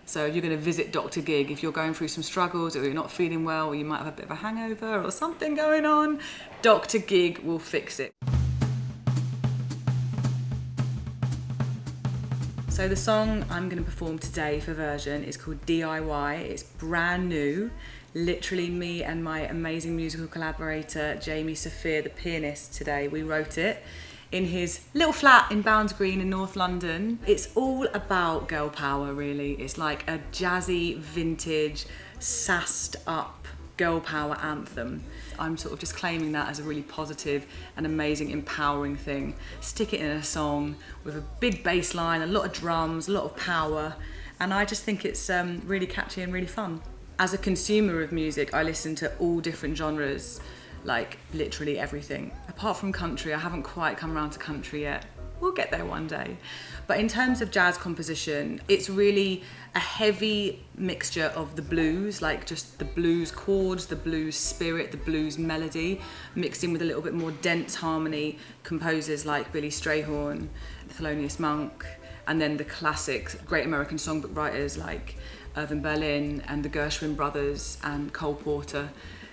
So if you're going to visit Dr. Gig, if you're going through some struggles or you're not feeling well or you might have a bit of a hangover or something going on, Dr. Gig will fix it. So the song I'm going to perform today for version is called DIY. It's brand new. Literally me and my amazing musical collaborator, Jamie Saphir, the pianist today, we wrote it in his little flat in Bounds Green in North London. It's all about girl power, really. It's like a jazzy, vintage, sassed up girl power anthem. I'm sort of just claiming that as a really positive and amazing, empowering thing. Stick it in a song with a big bass line, a lot of drums, a lot of power, and I just think it's really catchy and really fun. As a consumer of music, I listen to all different genres, like literally everything. Apart from country, I haven't quite come around to country yet. We'll get there one day. But in terms of jazz composition, it's really a heavy mixture of the blues, like just the blues chords, the blues spirit, the blues melody, mixed in with a little bit more dense harmony, composers like Billy Strayhorn, Thelonious Monk, and then the classics, great American songbook writers like Irving Berlin and the Gershwin brothers and Cole Porter.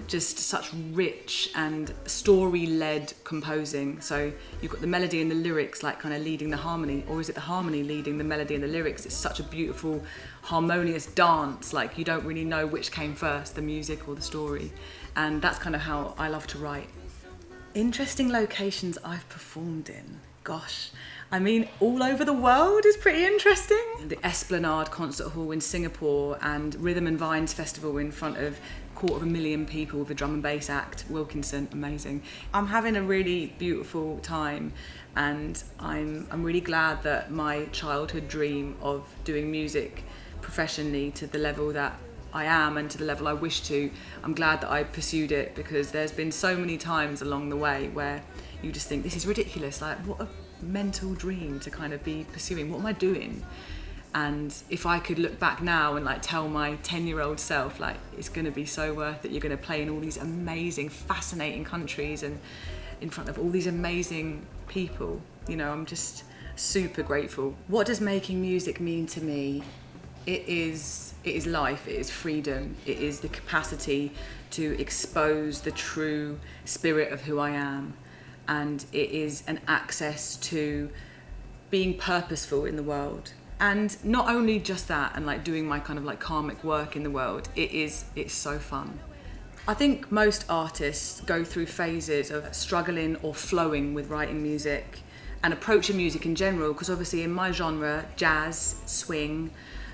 Just such rich and story-led composing. So you've got the melody and the lyrics like kind of leading the harmony, or is it the harmony leading the melody and the lyrics? It's such a beautiful, harmonious dance, like you don't really know which came first, the music or the story. And that's kind of how I love to write. Interesting locations I've performed in. Gosh, I mean, all over the world is pretty interesting. The Esplanade Concert Hall in Singapore and Rhythm and Vines Festival in front of 250,000 people with a drum and bass act, Wilkinson, amazing. I'm having a really beautiful time, and I'm really glad that my childhood dream of doing music professionally to the level that I am and to the level I wish to, I'm glad that I pursued it, because there's been so many times along the way where you just think, this is ridiculous, like what a mental dream to kind of be pursuing, what am I doing? And if I could look back now and like tell my 10-year-old self, like it's going to be so worth it, you're going to play in all these amazing, fascinating countries and in front of all these amazing people, you know, I'm just super grateful. What does making music mean to me? It is life, it is freedom, it is the capacity to expose the true spirit of who I am, and it is an access to being purposeful in the world. And not only just that, and like doing my kind of like karmic work in the world, it's so fun. I think most artists go through phases of struggling or flowing with writing music and approaching music in general, because obviously in my genre, jazz, swing,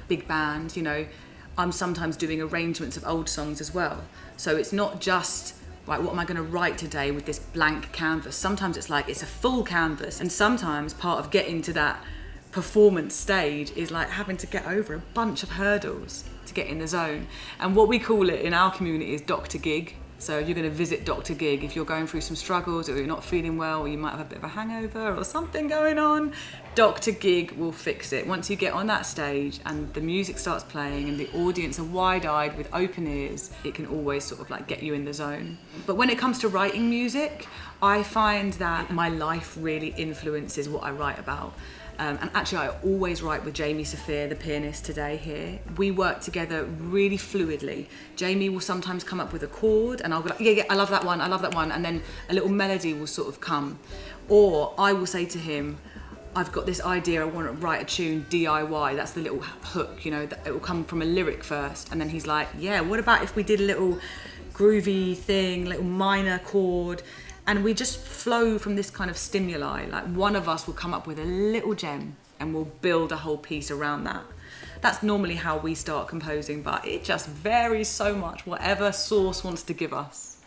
big band, you know, I'm sometimes doing arrangements of old songs as well. So it's not just, right, what am I going to write today with this blank canvas? Sometimes it's like, it's a full canvas. And sometimes part of getting to that performance stage is like having to get over a bunch of hurdles to get in the zone. And what we call it in our community is Dr. Gig. So if you're going to visit Dr. Gig, if you're going through some struggles or you're not feeling well or you might have a bit of a hangover or something going on, Dr. Gig will fix it. Once you get on that stage and the music starts playing and the audience are wide-eyed with open ears, it can always sort of like get you in the zone. But when it comes to writing music, I find that my life really influences what I write about. And actually I always write with Jamie Saphir, the pianist today here. We work together really fluidly. Jamie will sometimes come up with a chord and I'll be like, yeah, I love that one, and then a little melody will sort of come. Or I will say to him, I've got this idea, I want to write a tune, DIY, that's the little hook, you know, that it will come from a lyric first. And then he's like, yeah, what about if we did a little groovy thing, little minor chord? And we just flow from this kind of stimuli. Like one of us will come up with a little gem and we'll build a whole piece around that. That's normally how we start composing, but it just varies so much, whatever source wants to give us.